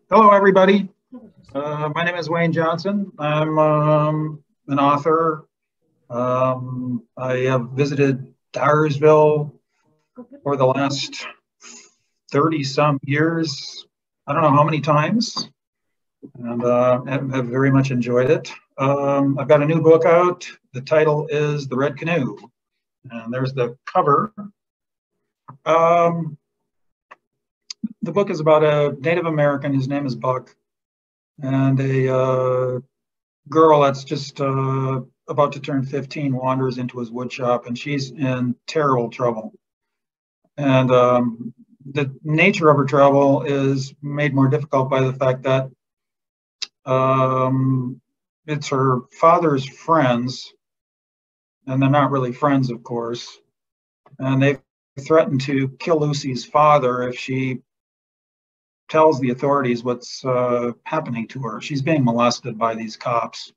Hello, everybody. My name is Wayne Johnston. I'm an author. I have visited Dyersville for the last 30 some years. I don't know how many times, and have very much enjoyed it. I've got a new book out. The title is The Red Canoe, and there's the cover. Um, the book is about a Native American. His name is Buck, and a girl that's just about to turn 15 wanders into his wood shop, and she's in terrible trouble. And the nature of her trouble is made more difficult by the fact that it's her father's friends, and they're not really friends, of course. And they've threatened to kill Lucy's father if she tells the authorities what's happening to her. She's being molested by these cops.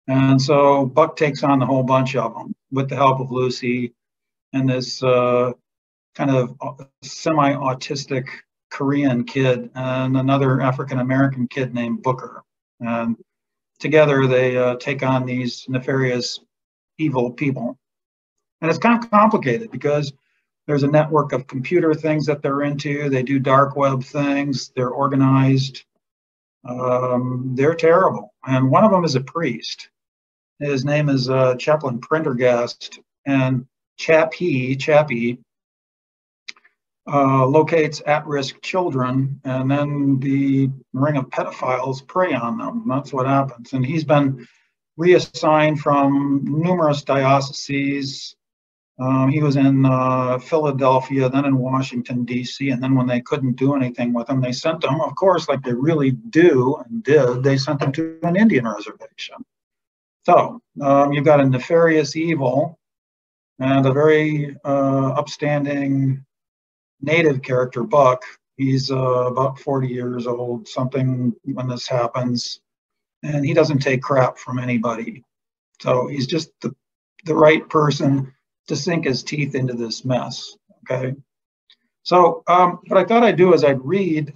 And so Buck takes on the whole bunch of them with the help of Lucy and this kind of semi-autistic Korean kid and another African-American kid named Booker. And together they take on these nefarious, evil people. And it's kind of complicated because there's a network of computer things that they're into. They do dark web things. They're organized. They're terrible. And one of them is a priest. His name is Chaplain Prendergast, and Chappie locates at-risk children, and then the ring of pedophiles prey on them. That's what happens. And he's been reassigned from numerous dioceses. He was in Philadelphia, then in Washington, D.C., and then when they couldn't do anything with him, they sent him, of course, like they really do and did, they sent him to an Indian reservation. So you've got a nefarious evil and a very upstanding native character, Buck. He's about 40 years old, something when this happens, and he doesn't take crap from anybody. So he's just the right person to sink his teeth into this mess, okay? So what I thought I'd do is I'd read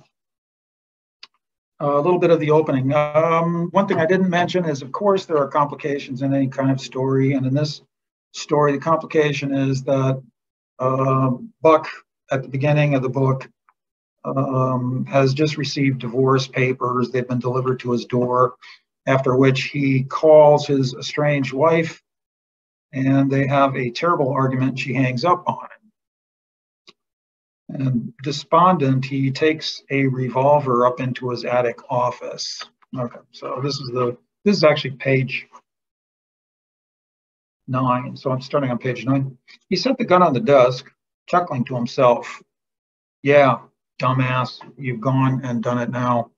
a little bit of the opening. One thing I didn't mention is, of course, there are complications in any kind of story. And in this story, the complication is that Buck, at the beginning of the book, has just received divorce papers. They've been delivered to his door, after which he calls his estranged wife, and they have a terrible argument. She hangs up on him. And despondent, he takes a revolver up into his attic office. Okay, so this is actually page 9. So I'm starting on page 9. He set the gun on the desk, chuckling to himself. Yeah, dumbass, you've gone and done it now.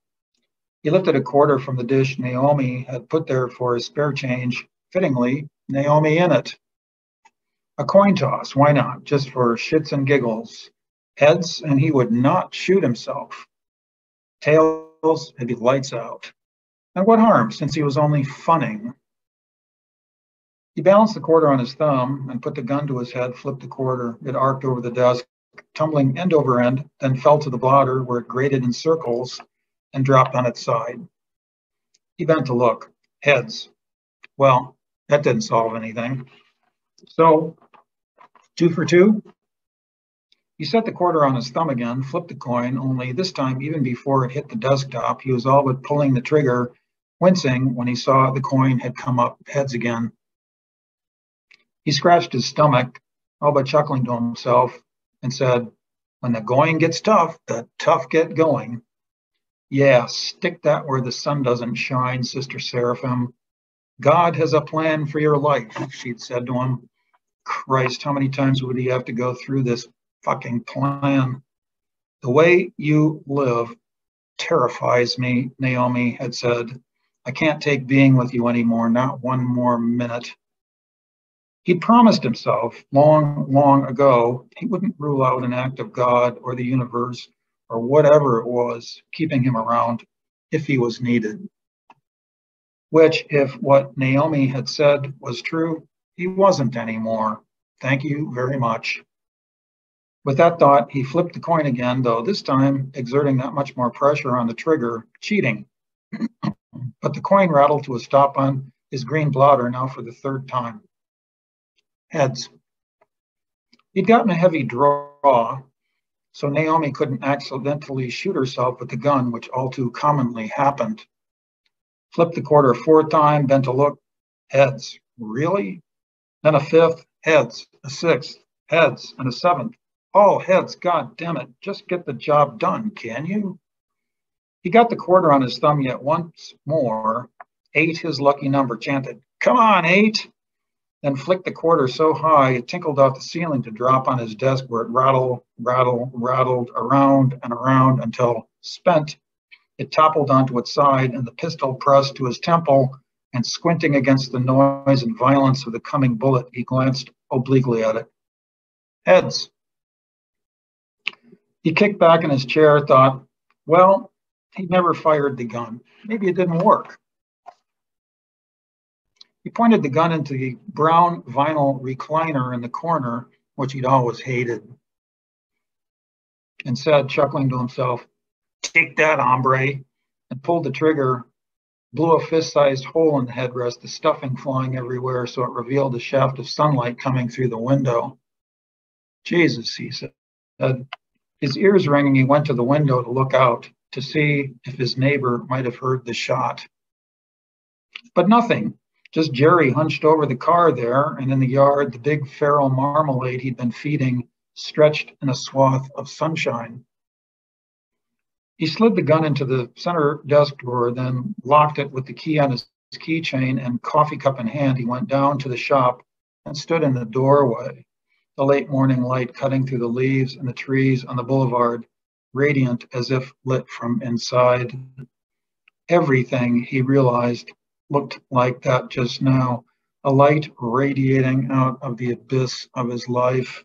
He lifted a quarter from the dish Naomi had put there for his spare change, fittingly, Naomi in it. A coin toss, why not? Just for shits and giggles. Heads, and he would not shoot himself. Tails, it'd be lights out. And what harm, since he was only funning? He balanced the quarter on his thumb and put the gun to his head, flipped the quarter. It arced over the desk, tumbling end over end, then fell to the blotter where it grated in circles and dropped on its side. He bent to look. Heads. Well, that didn't solve anything. So, 2 for 2? He set the quarter on his thumb again, flipped the coin, only this time, even before it hit the desktop, he was all but pulling the trigger, wincing when he saw the coin had come up heads again. He scratched his stomach, all but chuckling to himself, and said, when the going gets tough, the tough get going. Yeah, stick that where the sun doesn't shine, Sister Seraphim. God has a plan for your life, she'd said to him. Christ, how many times would he have to go through this fucking plan? The way you live terrifies me, Naomi had said. I can't take being with you anymore, not one more minute. He'd promised himself long, long ago he wouldn't rule out an act of God or the universe or whatever it was keeping him around if he was needed. Which, if what Naomi had said was true, he wasn't anymore. Thank you very much. With that thought, he flipped the coin again, though this time exerting that much more pressure on the trigger, cheating. But the coin rattled to a stop on his green blotter now for the third time. Heads. He'd gotten a heavy draw, so Naomi couldn't accidentally shoot herself with the gun, which all too commonly happened. Flipped the quarter a fourth time, bent to look. Heads. Really? Then a fifth. Heads. A sixth. Heads. And a seventh. All heads. God damn it. Just get the job done, can you? He got the quarter on his thumb yet once more. 8, his lucky number, chanted, "Come on, 8!" Then flicked the quarter so high it tinkled off the ceiling to drop on his desk, where it rattled around and around until, spent, it toppled onto its side and the pistol pressed to his temple, and squinting against the noise and violence of the coming bullet, he glanced obliquely at it. Heads. He kicked back in his chair, thought, well, he'd never fired the gun. Maybe it didn't work. He pointed the gun into the brown vinyl recliner in the corner, which he'd always hated, and said, chuckling to himself, "Take that, hombre," and pulled the trigger, blew a fist-sized hole in the headrest, the stuffing flying everywhere so it revealed a shaft of sunlight coming through the window. Jesus, he said. His ears ringing, he went to the window to look out, to see if his neighbor might have heard the shot. But nothing. Just Jerry hunched over the car there, and in the yard, the big feral marmalade he'd been feeding stretched in a swath of sunshine. He slid the gun into the center desk drawer, then locked it with the key on his keychain, and coffee cup in hand, he went down to the shop and stood in the doorway, the late morning light cutting through the leaves and the trees on the boulevard, radiant as if lit from inside. Everything, he realized, looked like that just now, a light radiating out of the abyss of his life.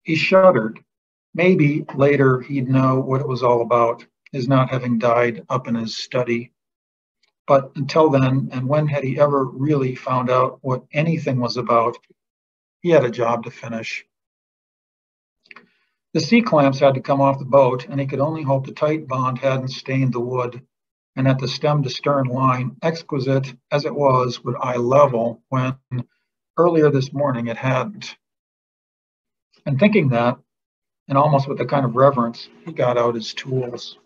He shuddered. Maybe later he'd know what it was all about, his not having died up in his study. But until then, and when had he ever really found out what anything was about, he had a job to finish. The C-clamps had to come off the boat, and he could only hope the tight bond hadn't stained the wood, and that the stem-to-stern line, exquisite as it was, would eye level when, earlier this morning, it hadn't. And thinking that, and almost with a kind of reverence, he got out his tools.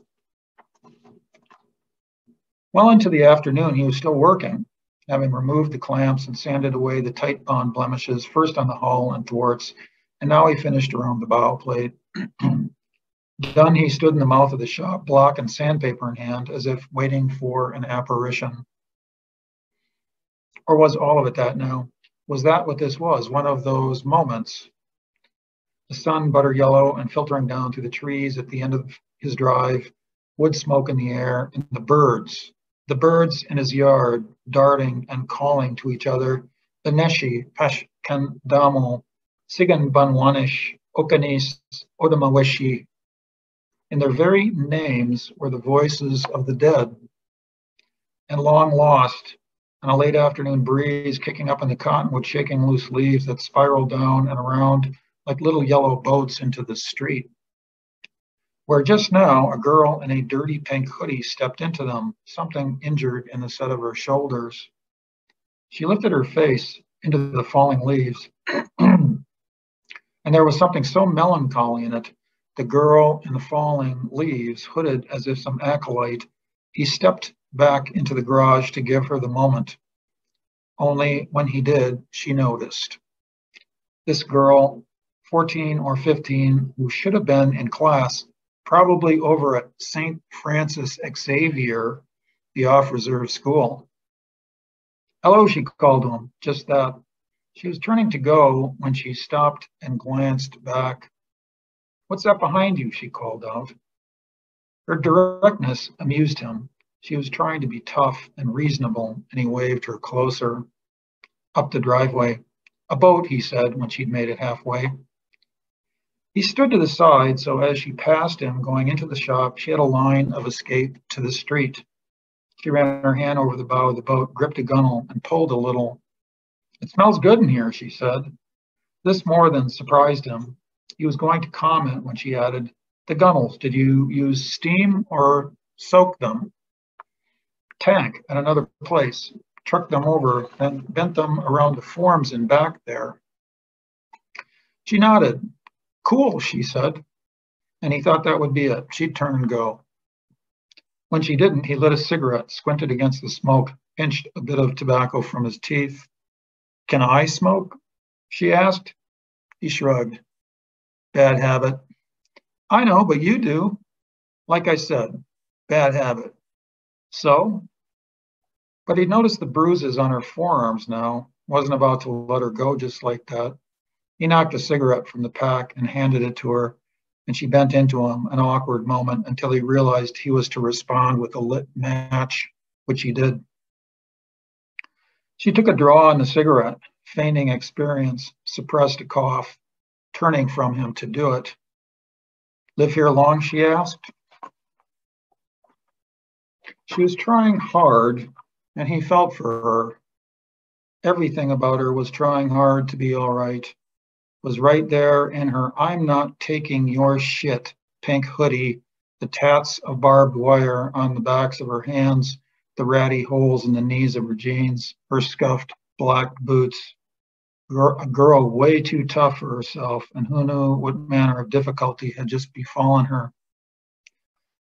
Well into the afternoon, he was still working, having removed the clamps and sanded away the tight bond blemishes, first on the hull and thwarts, and now he finished around the bow plate. Done, he stood in the mouth of the shop, block and sandpaper in hand, as if waiting for an apparition. Or was all of it that now? Was that what this was, one of those moments? The sun, butter yellow and filtering down through the trees at the end of his drive, wood smoke in the air, and the birds in his yard, darting and calling to each other, Beneshi, Pashkandamo, Sigan Banwanish, Okanis, Odamaweshi. In their very names were the voices of the dead, and long lost, and a late afternoon breeze kicking up in the cottonwood, shaking loose leaves that spiraled down and around like little yellow boats into the street, where just now a girl in a dirty pink hoodie stepped into them, something injured in the set of her shoulders. She lifted her face into the falling leaves, and there was something so melancholy in it. The girl in the falling leaves, hooded as if some acolyte, he stepped back into the garage to give her the moment. Only when he did, she noticed. This girl, 14 or 15, who should have been in class, probably over at St. Francis Xavier, the off-reserve school. "Hello," she called to him, just that. She was turning to go when she stopped and glanced back. "What's that behind you?" she called out. Her directness amused him. She was trying to be tough and reasonable, and he waved her closer. Up the driveway. "A boat," he said when she'd made it halfway. He stood to the side, so as she passed him going into the shop, she had a line of escape to the street. She ran her hand over the bow of the boat, gripped a gunwale, and pulled a little. "It smells good in here," she said. This more than surprised him. He was going to comment when she added, "The gunnels, did you use steam or soak them?" "Tank at another place. Trucked them over, then bent them around the forms in back there." She nodded. "Cool," she said, and he thought that would be it. She'd turn and go. When she didn't, he lit a cigarette, squinted against the smoke, pinched a bit of tobacco from his teeth. "Can I smoke?" she asked. He shrugged. "Bad habit." "I know, but you do." "Like I said, bad habit." "So?" But he noticed the bruises on her forearms now. Wasn't about to let her go just like that. He knocked a cigarette from the pack and handed it to her, and she bent into him, an awkward moment, until he realized he was to respond with a lit match, which he did. She took a draw on the cigarette, feigning experience, suppressed a cough, turning from him to do it. "Live here long?" she asked. She was trying hard, and he felt for her. Everything about her was trying hard to be all right. Was right there in her "I'm not taking your shit" pink hoodie, the tats of barbed wire on the backs of her hands, the ratty holes in the knees of her jeans, her scuffed black boots. A girl way too tough for herself, and who knew what manner of difficulty had just befallen her,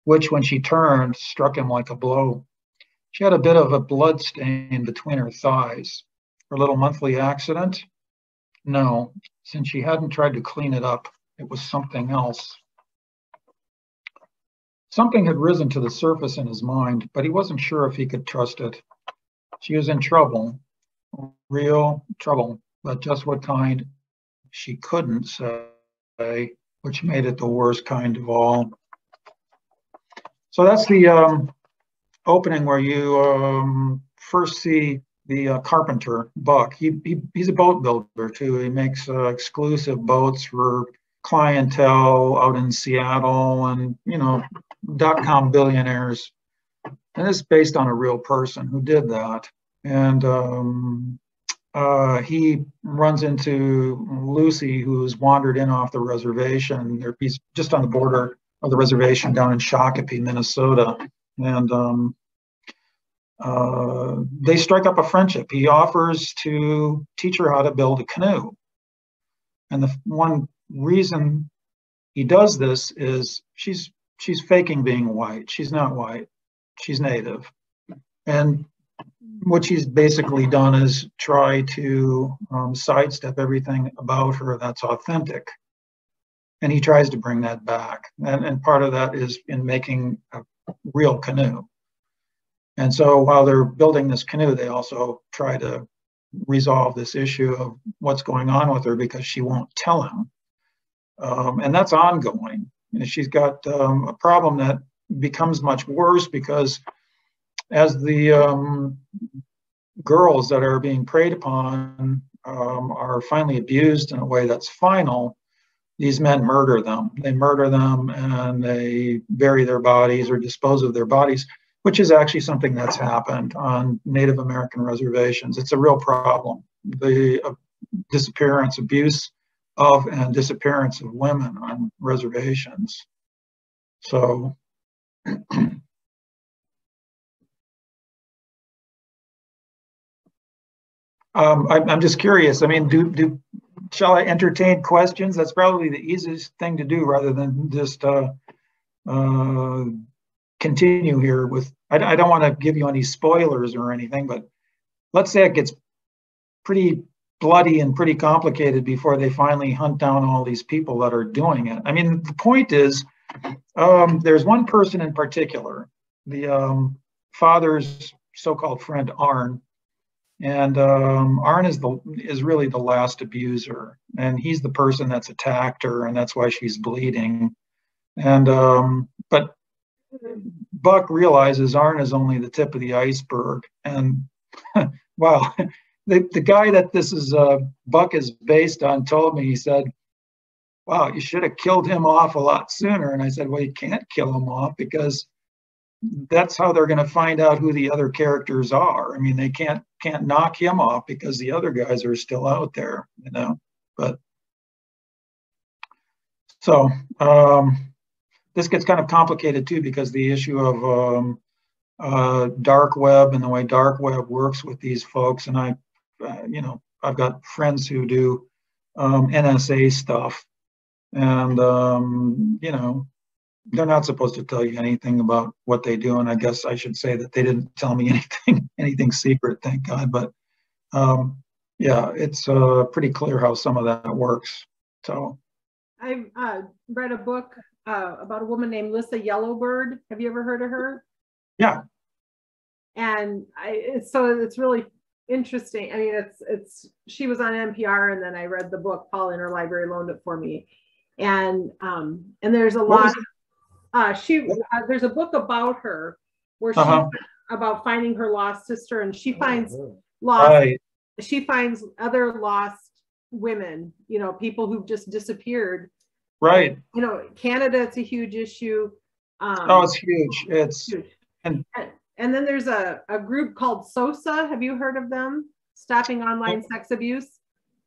which, when she turned, struck him like a blow. She had a bit of a blood stain between her thighs. Her little monthly accident? No, since she hadn't tried to clean it up, it was something else. Something had risen to the surface in his mind, but he wasn't sure if he could trust it. She was in trouble, real trouble, but just what kind she couldn't say, which made it the worst kind of all. So that's the opening where you first see the Carpenter Buck. He's a boat builder too. He makes exclusive boats for clientele out in Seattle and, .com billionaires. And it's based on a real person who did that. And he runs into Lucy, who's wandered in off the reservation. He's just on the border of the reservation down in Shakopee, Minnesota. And they strike up a friendship. He offers to teach her how to build a canoe. And the one reason he does this is she's faking being white. She's not white. She's native. And what she's basically done is try to sidestep everything about her that's authentic. And he tries to bring that back. And part of that is in making a real canoe. And so while they're building this canoe, they also try to resolve this issue of what's going on with her because she won't tell him. And that's ongoing. And she's got a problem that becomes much worse because as the girls that are being preyed upon are finally abused in a way that's final, these men murder them. They murder them and they bury their bodies or dispose of their bodies, which is actually something that's happened on Native American reservations. It's a real problem. The disappearance, abuse of and disappearance of women on reservations. So I'm just curious. I mean, shall I entertain questions? That's probably the easiest thing to do rather than just continue here with, I don't want to give you any spoilers or anything, but let's say it gets pretty bloody and pretty complicated before they finally hunt down all these people that are doing it. I mean, the point is, there's one person in particular, the father's so-called friend Arn, and Arn is really the last abuser, and he's the person that's attacked her, and that's why she's bleeding. And but Buck realizes Arn is only the tip of the iceberg, and wow, the guy that this is Buck is based on told me, he said, "Wow, you should have killed him off a lot sooner." And I said, "Well, you can't kill him off because that's how they're going to find out who the other characters are. I mean, they can't knock him off because the other guys are still out there, But So this gets kind of complicated too, because the issue of dark web and the way dark web works with these folks. And I've got friends who do NSA stuff, and they're not supposed to tell you anything about what they do. And I guess I should say that they didn't tell me anything secret, thank God. But yeah, it's pretty clear how some of that works. So I've read a book about a woman named Lissa Yellowbird. Have you ever heard of her? Yeah. And so it's really interesting. I mean, she was on NPR, and then I read the book. Paul in her library loaned it for me, and there's a lot. There's a book about her where about finding her lost sister, and she finds she finds other lost women, people who've just disappeared. Right. Canada, it's a huge issue. It's huge. It's huge. And then there's a group called SOSA. Have you heard of them? Stopping Online Sex Abuse.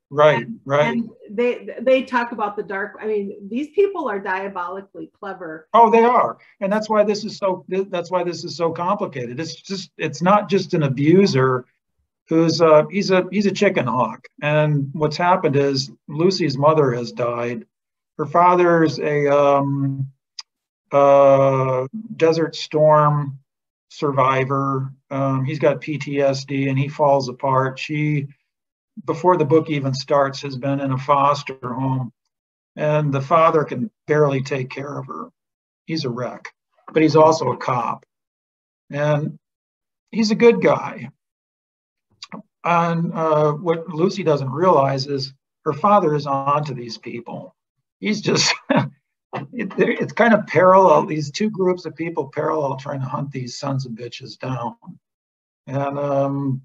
Right. And they talk about the dark. I mean, these people are diabolically clever. Oh, they are, and that's why this is so complicated. It's not just an abuser who's he's a chicken hawk. And what's happened is Lucy's mother has died. Her father's a Desert Storm survivor. He's got PTSD and he falls apart. She, before the book even starts, has been in a foster home, and the father can barely take care of her. He's a wreck, but he's also a cop, and he's a good guy. And what Lucy doesn't realize is her father is onto these people. He's just it's kind of parallel, these two groups of people parallel trying to hunt these sons of bitches down. And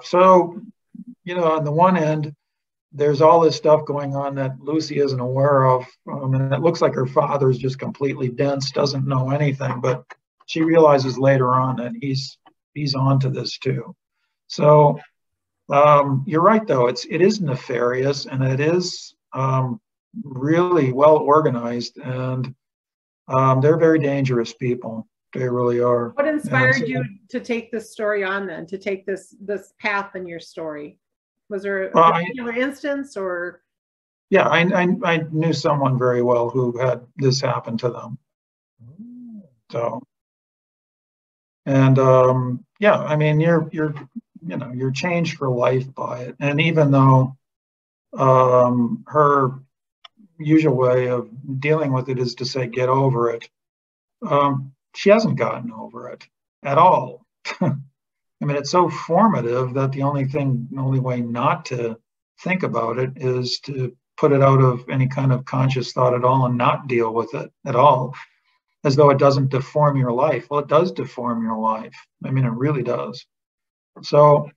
so on the one end, there's all this stuff going on that Lucy isn't aware of, and it looks like her father's just completely dense, doesn't know anything, but she realizes later on that he's onto this too. So you're right, though, it is nefarious, and it is really well organized, and they're very dangerous people. They really are. What inspired you to take this story on then, to take this path in your story? Was there a particular instance, or? Yeah, I knew someone very well who had this happen to them. So, and I mean, you're changed for life by it. And even though her usual way of dealing with it is to say, get over it, she hasn't gotten over it at all. I mean, it's so formative that the only way not to think about it is to put it out of any kind of conscious thought at all and not deal with it at all, as though it doesn't deform your life. Well, it does deform your life. I mean, it really does. So,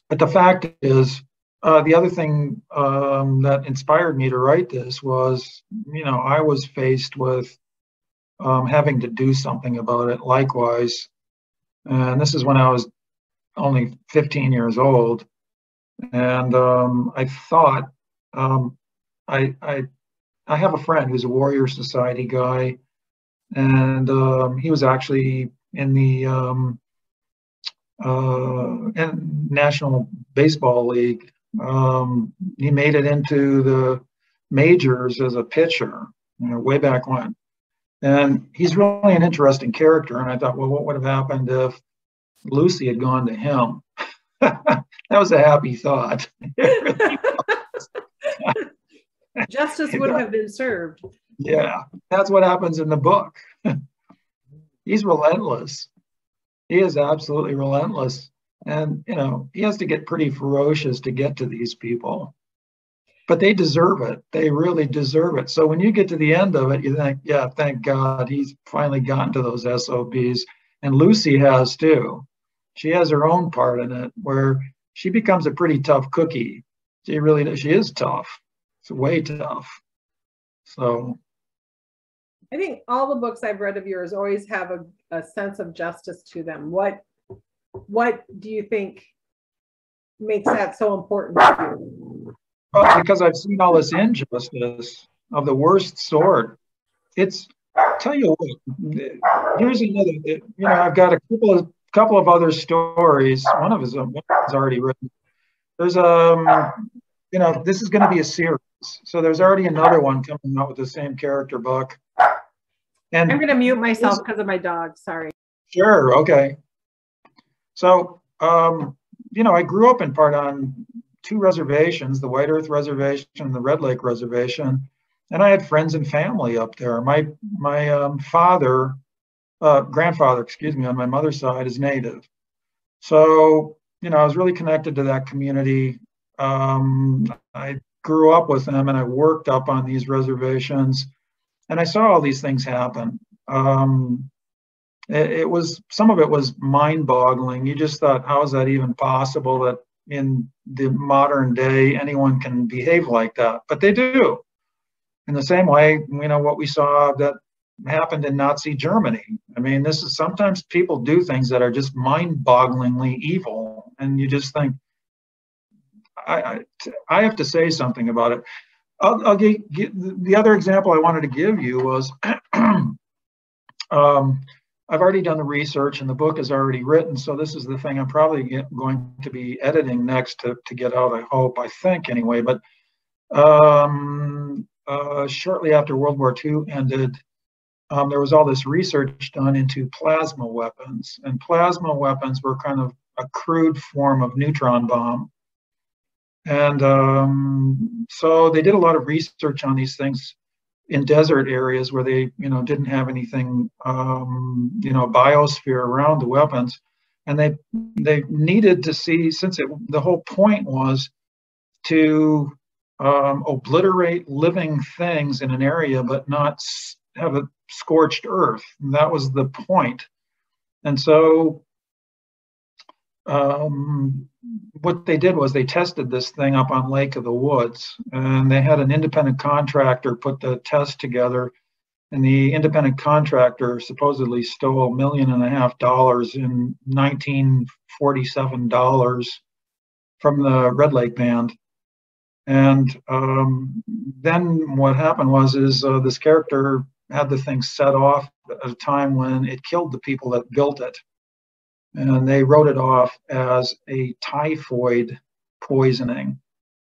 but the fact is, the other thing that inspired me to write this was, I was faced with having to do something about it likewise. And this is when I was only 15 years old. And I thought, I have a friend who's a Warrior Society guy, and he was actually in the National Baseball League. He made it into the majors as a pitcher, way back when. And he's really an interesting character. And I thought, well, what would have happened if Lucy had gone to him? That was a happy thought. Justice would have been served. Yeah, that's what happens in the book. He's relentless. He is absolutely relentless. And, he has to get pretty ferocious to get to these people. But they deserve it. They really deserve it. So when you get to the end of it, you think, yeah, thank God he's finally gotten to those SOBs. And Lucy has too. She has her own part in it where she becomes a pretty tough cookie. She is tough. It's way tough. So I think all the books I've read of yours always have a sense of justice to them. What do you think makes that so important to you? Well, because I've seen all this injustice. of the worst sort. It's, tell you what, here's another, I've got a couple of other stories. One of them is already written. There's this is going to be a series. So there's already another one coming out with the same character, Buck. And I'm going to mute myself because of my dog. Sorry. Sure. Okay. So, I grew up in part on two reservations, the White Earth Reservation and the Red Lake Reservation. And I had friends and family up there. My grandfather, excuse me, on my mother's side is Native. So, I was really connected to that community. I grew up with them and I worked up on these reservations and I saw all these things happen. It was, some of it was mind-boggling. You just thought, how is that even possible that in the modern day anyone can behave like that? But they do. In the same way, what we saw that happened in Nazi Germany. I mean, this is, sometimes people do things that are just mind-bogglingly evil, and you just think, I have to say something about it. I'll give the other example I wanted to give you was, I've already done the research and the book is already written. So this is the thing I'm probably going to be editing next to get out, I think anyway. But shortly after World War II ended, there was all this research done into plasma weapons. And plasma weapons were kind of a crude form of neutron bomb. And so they did a lot of research on these things in desert areas where they, didn't have anything, biosphere around the weapons. And they needed to see, since the whole point was to obliterate living things in an area, but not have a scorched earth. And that was the point. And so what they did was they tested this thing up on Lake of the Woods, and they had an independent contractor put the test together, and the independent contractor supposedly stole $1.5 million in 1947 dollars from the Red Lake Band. And then what happened was this character had the thing set off at a time when it killed the people that built it. And they wrote it off as a typhoid poisoning.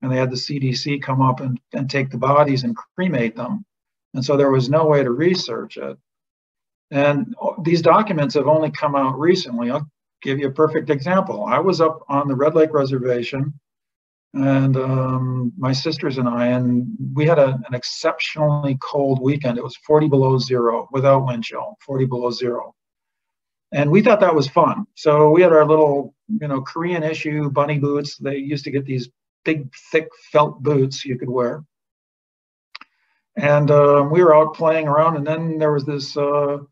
And they had the CDC come up and take the bodies and cremate them. And so there was no way to research it. And these documents have only come out recently. I'll give you a perfect example. I was up on the Red Lake Reservation, and my sisters and we had an exceptionally cold weekend. It was 40 below zero without wind chill, 40 below zero. And we thought that was fun. So we had our little, Korean issue bunny boots. They used to get these big, thick felt boots you could wear. And we were out playing around, and then there was this kind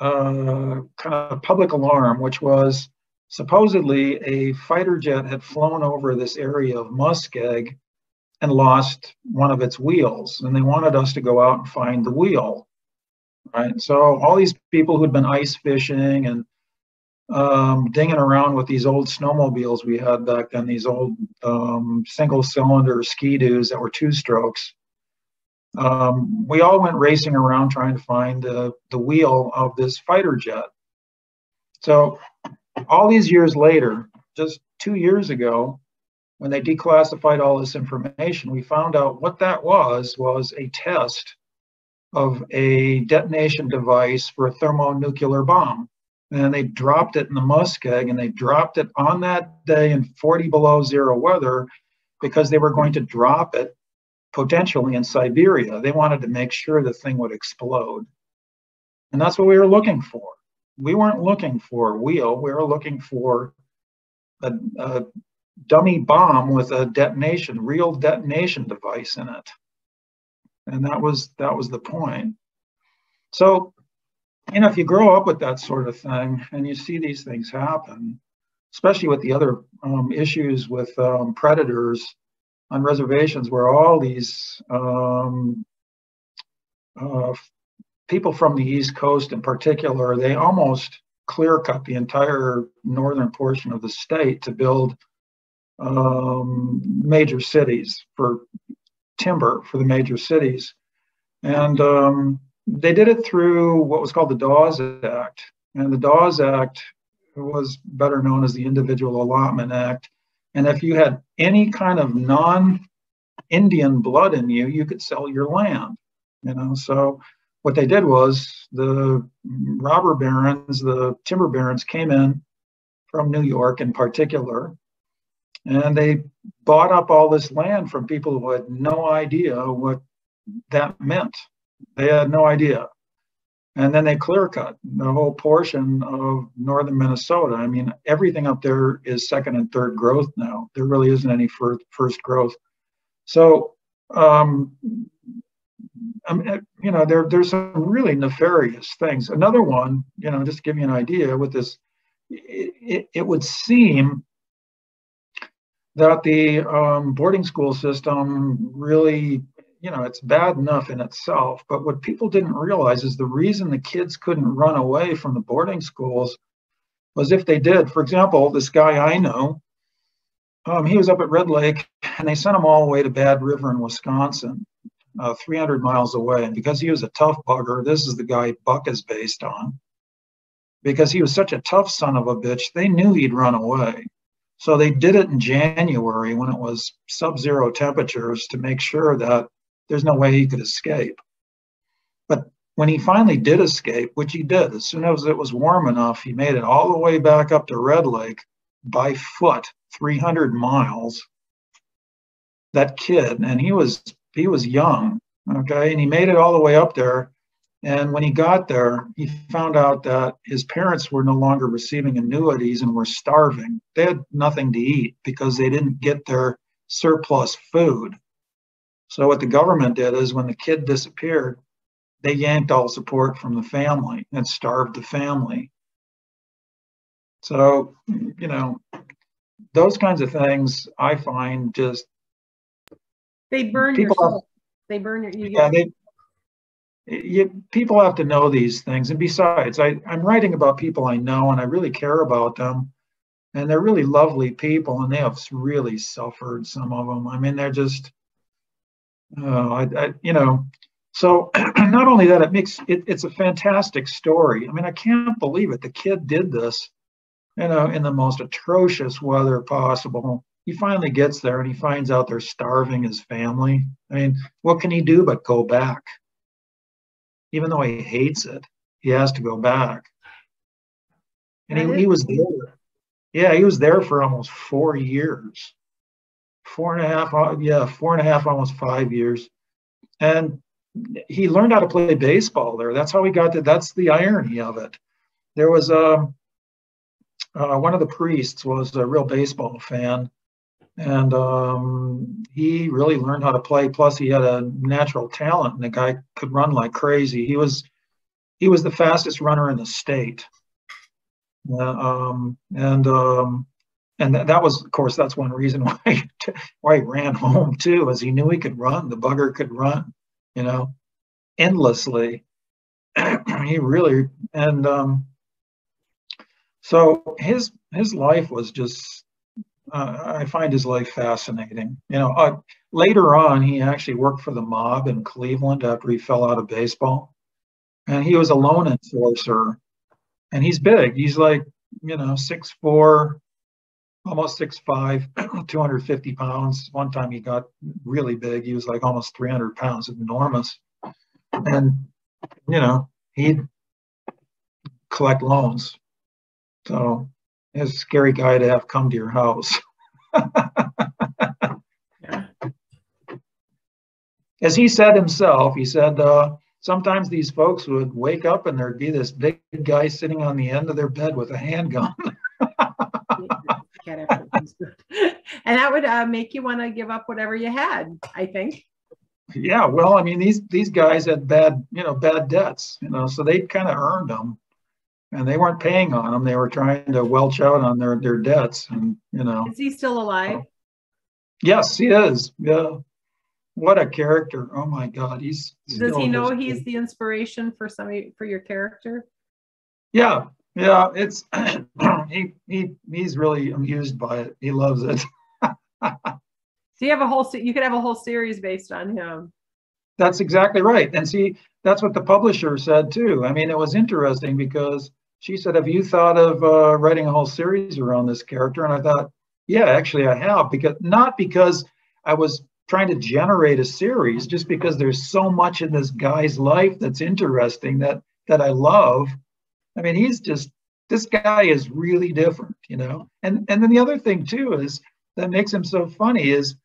of public alarm, which was supposedly a fighter jet had flown over this area of Muskeg and lost one of its wheels. And they wanted us to go out and find the wheel. Right. So all these people who'd been ice fishing and dinging around with these old snowmobiles we had back then, these old single cylinder ski-doos that were two strokes. We all went racing around trying to find the wheel of this fighter jet. So all these years later, just 2 years ago, when they declassified all this information, we found out what that was a test of a detonation device for a thermonuclear bomb. And they dropped it in the Muskeg, and they dropped it on that day in 40 below zero weather because they were going to drop it potentially in Siberia. They wanted to make sure the thing would explode. And that's what we were looking for. We weren't looking for a wheel. We were looking for a dummy bomb with a real detonation device in it. And that was the point. So, if you grow up with that sort of thing and you see these things happen, especially with the other issues with predators on reservations, where all these people from the East Coast in particular, they almost clear cut the entire northern portion of the state to build major cities for timber for the major cities. And they did it through what was called the Dawes Act. And the Dawes Act was better known as the Individual Allotment Act. And if you had any kind of non-Indian blood in you, you could sell your land. So what they did was the robber barons, the timber barons came in from New York in particular, and they bought up all this land from people who had no idea what that meant. They had no idea. And then they clear cut the whole portion of northern Minnesota. I mean, everything up there is second and third growth now. There really isn't any first growth. So, there's some really nefarious things. Another one, just to give you an idea with this, it would seem that the boarding school system really, it's bad enough in itself. But what people didn't realize is the reason the kids couldn't run away from the boarding schools was if they did. For example, this guy I know, he was up at Red Lake, and they sent him all the way to Bad River in Wisconsin, 300 miles away. And because he was a tough bugger, this is the guy Buck is based on. Because he was such a tough son of a bitch, they knew he'd run away. So they did it in January when it was sub-zero temperatures to make sure that there's no way he could escape. But when he finally did escape, which he did, as soon as it was warm enough, he made it all the way back up to Red Lake by foot, 300 miles. That kid, and he was young, okay, and he made it all the way up there. And when he got there, he found out that his parents were no longer receiving annuities and were starving. They had nothing to eat because they didn't get their surplus food. So what the government did is when the kid disappeared, they yanked all support from the family and starved the family. So, those kinds of things I find just... They burn your soul. They burn your... People have to know these things. And besides, I'm writing about people I know and I really care about them. And they're really lovely people, and they have really suffered, some of them. I mean, they're just, so not only that, it's a fantastic story. I mean, I can't believe it. The kid did this, in the most atrocious weather possible. He finally gets there and he finds out they're starving his family. I mean, what can he do but go back? Even though he hates it, he has to go back. And he was there. Yeah, he was there for almost 4 years. 4.5, almost 5 years. And he learned how to play baseball there. That's how he got to, that's the irony of it. There was one of the priests was a real baseball fan. And he really learned how to play. Plus, he had a natural talent, and the guy could run like crazy. He was the fastest runner in the state. And that was, of course, that's one reason why he ran home too, as he knew he could run. The bugger could run, endlessly. He really, and so his life was just. I find his life fascinating. Later on, he actually worked for the mob in Cleveland after he fell out of baseball. And he was a loan enforcer. And he's big. He's like, 6'4", almost 6'5", 250 pounds. One time he got really big. He was like almost 300 pounds, enormous. And, he'd collect loans. So it's a scary guy to have come to your house. Yeah. As he said himself, he said, sometimes these folks would wake up and there'd be this big guy sitting on the end of their bed with a handgun. And that would make you want to give up whatever you had, I think. Yeah, well, I mean, these guys had bad debts, so they kind of earned them. And they weren't paying on them. They were trying to welch out on their debts. And, Is he still alive? Yes, he is. Yeah. What a character. Oh, my God. Does he know he's the inspiration for your character? Yeah. Yeah. It's, he's really amused by it. He loves it. So you have a whole, you could have a whole series based on him. That's exactly right. And see, that's what the publisher said too. I mean, it was interesting because she said, have you thought of writing a whole series around this character? And I thought, yeah, actually I have, because not because I was trying to generate a series, just because there's so much in this guy's life that's interesting that I love. I mean, this guy is really different, you know? And then the other thing too is that makes him so funny is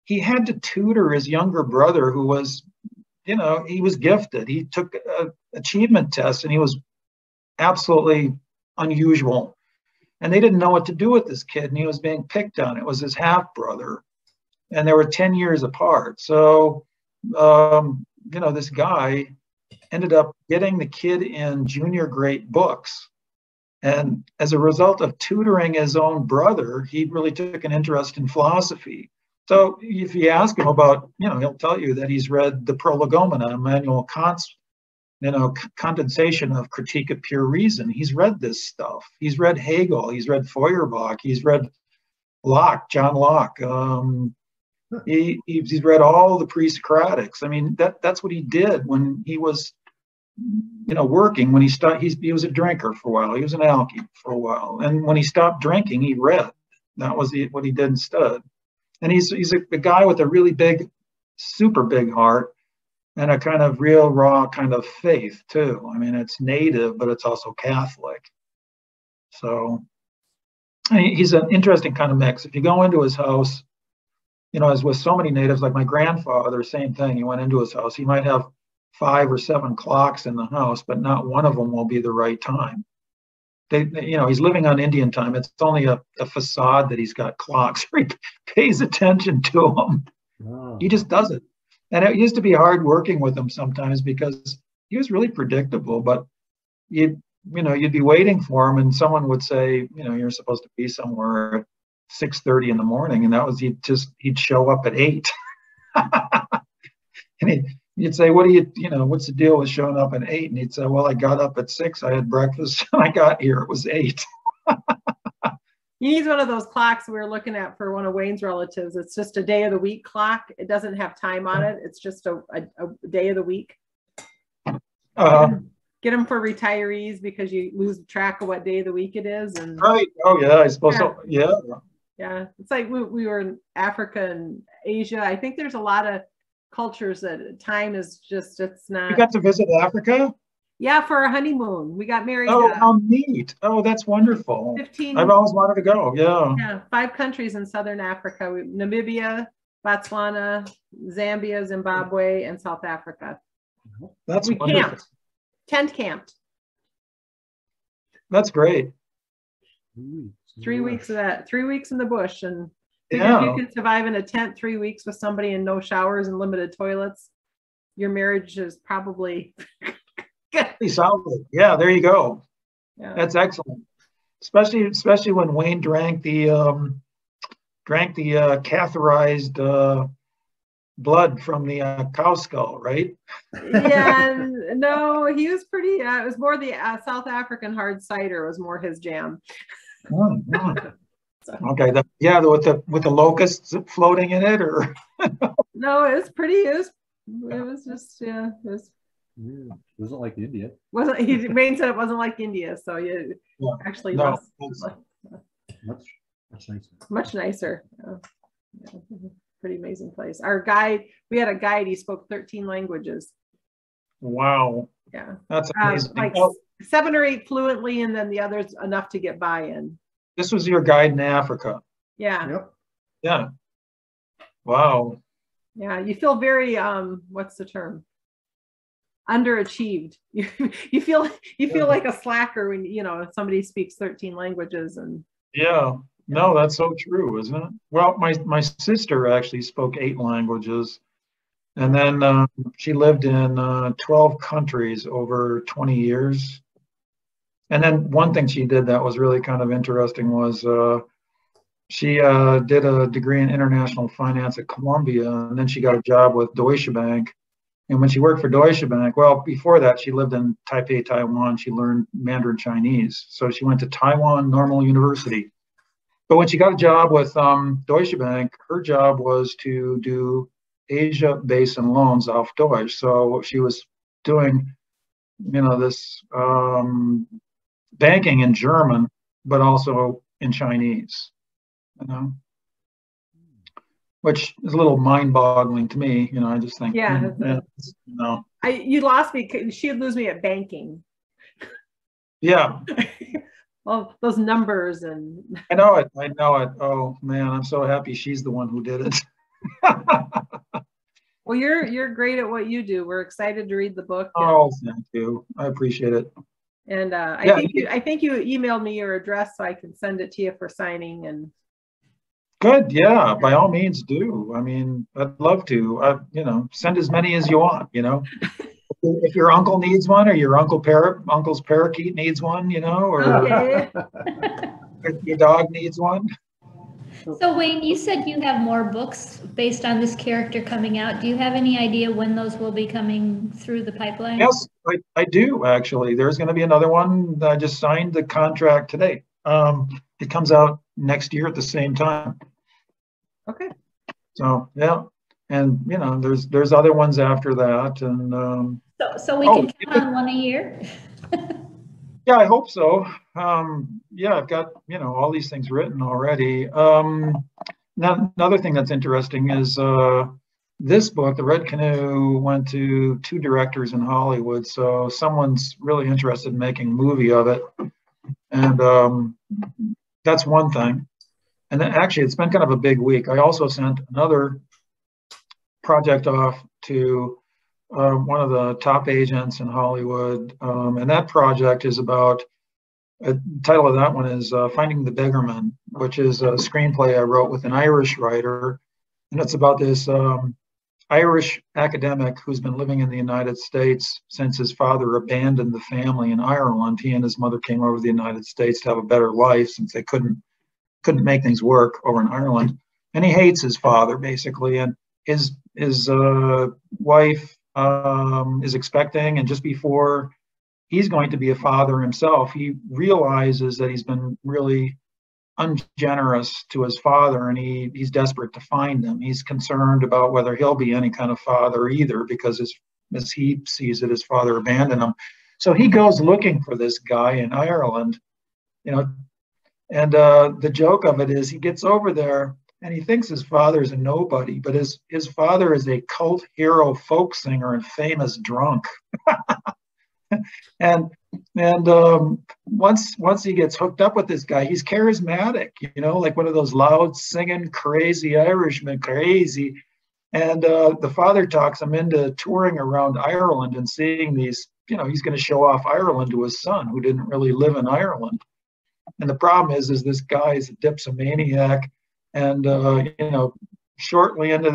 he had to tutor his younger brother who was, you know, he was gifted. He took achievement tests and he was absolutely unusual. And they didn't know what to do with this kid and he was being picked on. It was his half brother and they were 10 years apart. So, you know, this guy ended up getting the kid in junior grade books. And as a result of tutoring his own brother, he really took an interest in philosophy. So if you ask him about, you know, he'll tell you that he's read the Prolegomena, Immanuel Kant's, you know, condensation of Critique of Pure Reason. He's read this stuff. He's read Hegel. He's read Feuerbach. He's read Locke, John Locke. He's read all the pre-Socratics. I mean, that's what he did when he was, you know, working. When he was a drinker for a while. He was an alkie for a while. And when he stopped drinking, he read. That was what he did instead. And he's a guy with a really big, super big heart and a kind of real raw kind of faith too. I mean, it's native, but it's also Catholic. So he's an interesting kind of mix. If you go into his house, you know, as with so many natives, like my grandfather, same thing. He went into his house. He might have 5 or 7 clocks in the house, but not one of them will be the right time. You know, he's living on Indian time. It's only a facade that he's got clocks. He pays attention to them. Oh. He just does it. And it used to be hard working with him sometimes because he was really predictable. But you'd be waiting for him, and someone would say, you know, you're supposed to be somewhere at 6:30 in the morning, and that was he'd show up at 8. And you'd say, what's the deal with showing up at 8? And he'd say, well, I got up at 6, I had breakfast, and I got here, it was 8. You need one of those clocks we were looking at for one of Wayne's relatives. It's just a day of the week clock. It doesn't have time on it. It's just a day of the week. Get them for retirees because you lose track of what day of the week it is. And right. Oh, yeah, I suppose so. Yeah. Yeah. It's like we were in Africa and Asia. I think there's a lot of cultures that time is just, it's not. You got to visit Africa? Yeah, for our honeymoon. We got married. Oh, how neat. Oh, that's wonderful. 15. I've always wanted to go. Yeah. Yeah, 5 countries in Southern Africa. Namibia, Botswana, Zambia, Zimbabwe, and South Africa. That's we wonderful. Camped. Tent camped. That's great. 3 weeks of that. 3 weeks in the bush. And yeah. If you can survive in a tent 3 weeks with somebody and no showers and limited toilets, your marriage is probably solid. Yeah, there you go. Yeah. That's excellent. Especially when Wayne drank the catheterized blood from the cow skull, right? Yeah, no, he was pretty. It was more the South African hard cider was more his jam. So. Okay, with the locusts floating in it, or no, it was pretty. It was just It wasn't like India. Wayne said it wasn't like India, so actually much nicer. Much nicer. Yeah, pretty amazing place. Our guide, we had a guide. He spoke 13 languages. Wow. Yeah, that's amazing. Like 7 or 8 fluently, and then the others enough to get by-in. This was your guide in Africa. Yeah. Yep. Yeah. Wow. Yeah, you feel very what's the term? Underachieved. You feel like a slacker when somebody speaks 13 languages and. Yeah. No, that's so true, isn't it? Well, my sister actually spoke 8 languages, and then she lived in 12 countries over 20 years. And then one thing she did that was really kind of interesting was she did a degree in international finance at Columbia, and then she got a job with Deutsche Bank. And when she worked for Deutsche Bank, well, before that, she lived in Taipei, Taiwan. She learned Mandarin Chinese. So she went to Taiwan Normal University. But when she got a job with Deutsche Bank, her job was to do Asia basin loans auf Deutsch. So she was doing, this banking in German, but also in Chinese, which is a little mind-boggling to me. I just think, you lost me. She'd lose me at banking. Yeah. Well, those numbers and. I know it. Oh man, I'm so happy she's the one who did it. Well, you're great at what you do. We're excited to read the book. Oh, thank you. I appreciate it. And I think you emailed me your address so I can send it to you for signing. And good, yeah. By all means, do. I mean, I'd love to. Send as many as you want. If your uncle needs one, or your uncle's parakeet needs one, or okay. your dog needs one. So Wayne, you said you have more books based on this character coming out. Do you have any idea when those will be coming through the pipeline? Yes, I do actually. There's going to be another one. I just signed the contract today. It comes out next year at the same time. Okay. So yeah, and there's other ones after that, and so we can count on one a year. Yeah, I hope so. Yeah, I've got, all these things written already. Now, another thing that's interesting is this book, The Red Canoe, went to 2 directors in Hollywood. So someone's really interested in making a movie of it. And that's one thing. And then actually, it's been kind of a big week. I also sent another project off to one of the top agents in Hollywood, and that project is about, the title of that one is Finding the Beggarman, which is a screenplay I wrote with an Irish writer, and it's about this Irish academic who's been living in the United States since his father abandoned the family in Ireland. He and his mother came over to the United States to have a better life since they couldn't make things work over in Ireland, and he hates his father basically, and his wife is expecting, and just before he's going to be a father himself, he realizes that he's been really ungenerous to his father, and he's desperate to find him. He's concerned about whether he'll be any kind of father either, because as he sees it, his father abandoned him. So he goes looking for this guy in Ireland, and the joke of it is he gets over there and he thinks his father's a nobody, but his father is a cult hero folk singer and famous drunk. and once he gets hooked up with this guy, he's charismatic, like one of those loud singing crazy Irishmen, crazy. And the father talks him into touring around Ireland and seeing these, he's going to show off Ireland to his son who didn't really live in Ireland. And the problem is this guy is a dipsomaniac. And, shortly into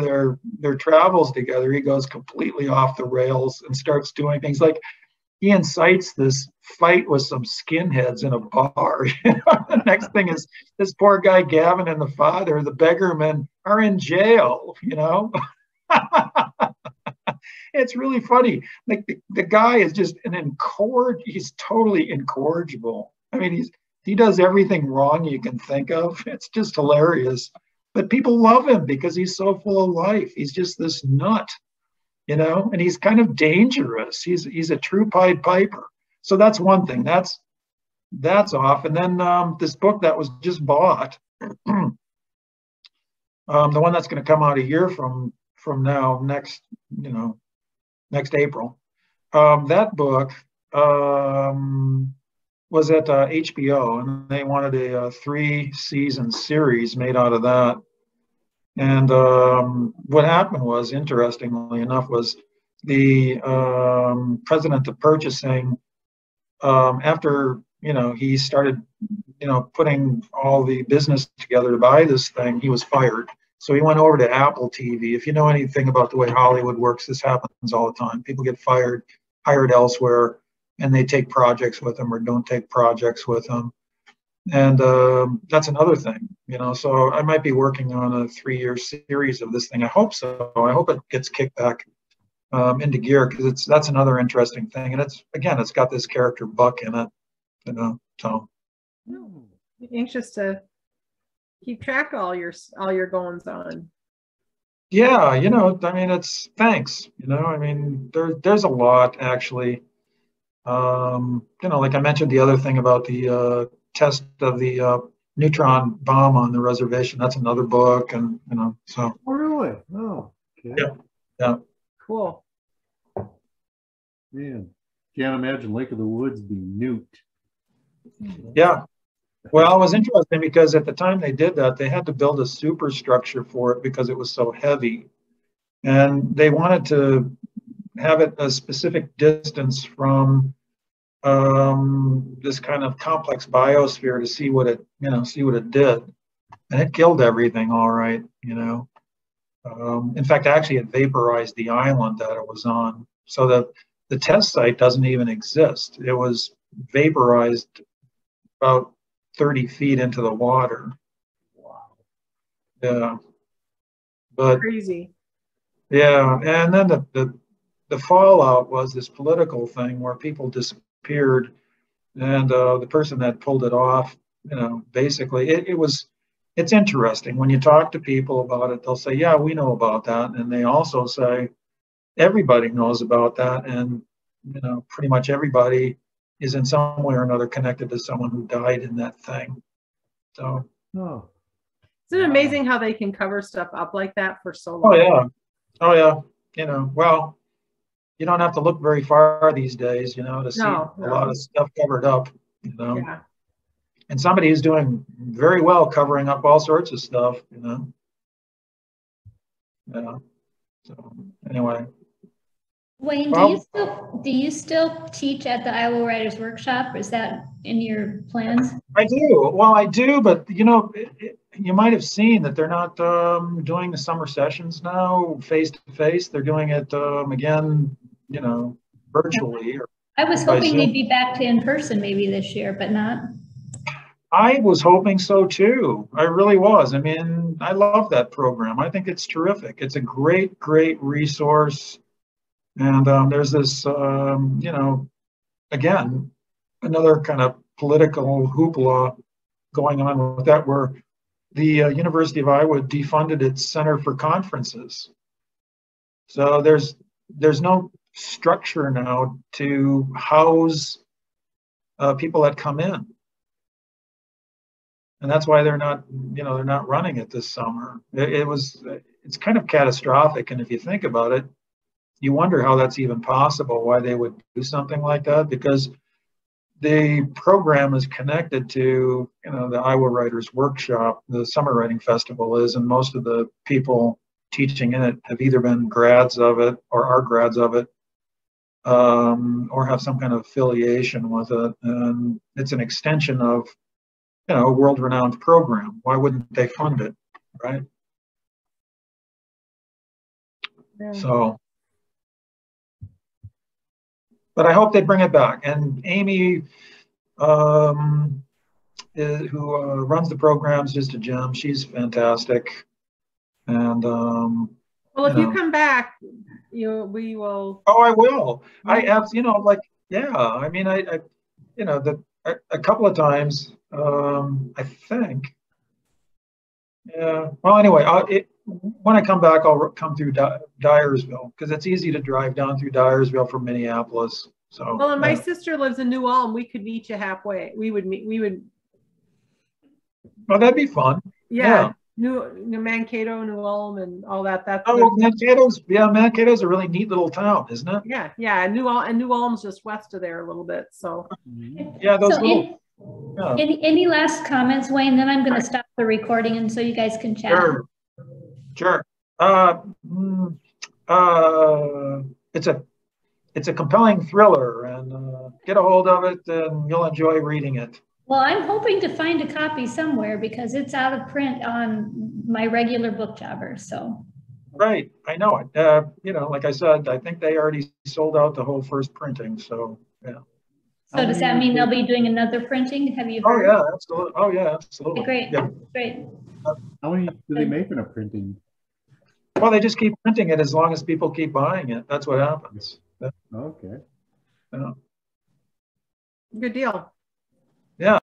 their travels together, he goes completely off the rails and starts doing things like he incites this fight with some skinheads in a bar. The next thing is this poor guy, Gavin, and the father, the beggarman, are in jail, It's really funny. Like the guy is just he's totally incorrigible. I mean, he does everything wrong you can think of. It's just hilarious. But people love him because he's so full of life. He's just this nut, and he's kind of dangerous. He's a true Pied Piper. So that's one thing. That's off. And then this book that was just bought, the one that's going to come out a year from now, next April. That book was at HBO, and they wanted a 3-season series made out of that. And what happened was, interestingly enough, was the president of purchasing, after he started putting all the business together to buy this thing, he was fired. So he went over to Apple TV. If you know anything about the way Hollywood works, this happens all the time. People get fired, hired elsewhere, and they take projects with them or don't take projects with them. And that's another thing, so I might be working on a 3-year series of this thing. I hope so. I hope it gets kicked back into gear, because that's another interesting thing. And it's got this character Buck in it, so. Anxious to keep track of all your goings on. Yeah, you know, I mean, it's thanks. You know, I mean, there's a lot actually. You know, like I mentioned, the other thing about the test of the neutron bomb on the reservation. That's another book, and you know, so. Oh, really? Oh, okay. Yeah, yeah. Cool. Man, can't imagine Lake of the Woods being nuked. Yeah. Well, it was interesting because at the time they did that, they had to build a superstructure for it because it was so heavy. And they wanted to have it a specific distance from this kind of complex biosphere to see what it, you know, see what it did. And it killed everything all right, you know. In fact, actually, it vaporized the island that it was on. So the test site doesn't even exist. It was vaporized about 30 feet into the water. Wow. Yeah. But Crazy. yeah, and then the fallout was this political thing where people disappeared, and the person that pulled it off, you know, basically it's interesting when you talk to people about it. They'll say, "Yeah, we know about that," and they also say, "Everybody knows about that," and you know, pretty much everybody is in some way or another connected to someone who died in that thing. So. Oh. Isn't it amazing how they can cover stuff up like that for so long? Oh yeah, oh yeah. You know, well, you don't have to look very far these days, you know, to see a lot of stuff covered up. You know, yeah. and somebody is doing very well covering up all sorts of stuff. You know. Yeah. So anyway. Wayne, do you still teach at the Iowa Writers Workshop? Is that in your plans? I do. Well, I do, but you know, you might have seen that they're not doing the summer sessions now face to face. They're doing it again, you know, virtually. I was hoping they'd be back to in person maybe this year, but not. I was hoping so too. I really was. I mean, I love that program. I think it's terrific. It's a great, great resource. And there's this, you know, again, another kind of political hoopla going on with that, where the University of Iowa defunded its Center for Conferences. So there's no structure now to house people that come in. And that's why they're not, you know, they're not running it this summer. It's kind of catastrophic. And if you think about it, you wonder how that's even possible, why they would do something like that, because the program is connected to, you know, the Iowa Writers Workshop, the summer writing festival is, and most of the people teaching in it have either been grads of it or are grads of it, or have some kind of affiliation with it. And it's an extension of, you know, a world-renowned program. Why wouldn't they fund it, right? Yeah. So, but I hope they bring it back. And Amy, who runs the programs, just a gem. She's fantastic. And well, if you come back, we will. Oh, I will. I have, you know, like, yeah. I mean, I you know, a couple of times. I think. Yeah. Well, anyway, when I come back, I'll come through Dyersville because it's easy to drive down through Dyersville from Minneapolis. So. Well, and my sister lives in New Ulm. We could meet you halfway. We would meet. We would. Well, that'd be fun. Yeah. New Mankato, New Ulm, and all that. Mankato's a really neat little town, isn't it? Yeah, yeah. New Ulm's just west of there a little bit. So. Yeah, those so little. Yeah. Any last comments, Wayne? Then I'm going to stop the recording and so you guys can chat. Sure. It's a compelling thriller, and get a hold of it, and you'll enjoy reading it. Well, I'm hoping to find a copy somewhere because it's out of print on my regular book jobber. So. Right, I know it. You know, like I said, I think they already sold out the whole first printing. So yeah. So does that mean they'll be doing another printing? Have you heard? Oh yeah, absolutely. Okay, great, yeah. Great. How many do they make in a printing? Well, they just keep printing it as long as people keep buying it. That's what happens. Okay. Yeah. Good deal. Yeah.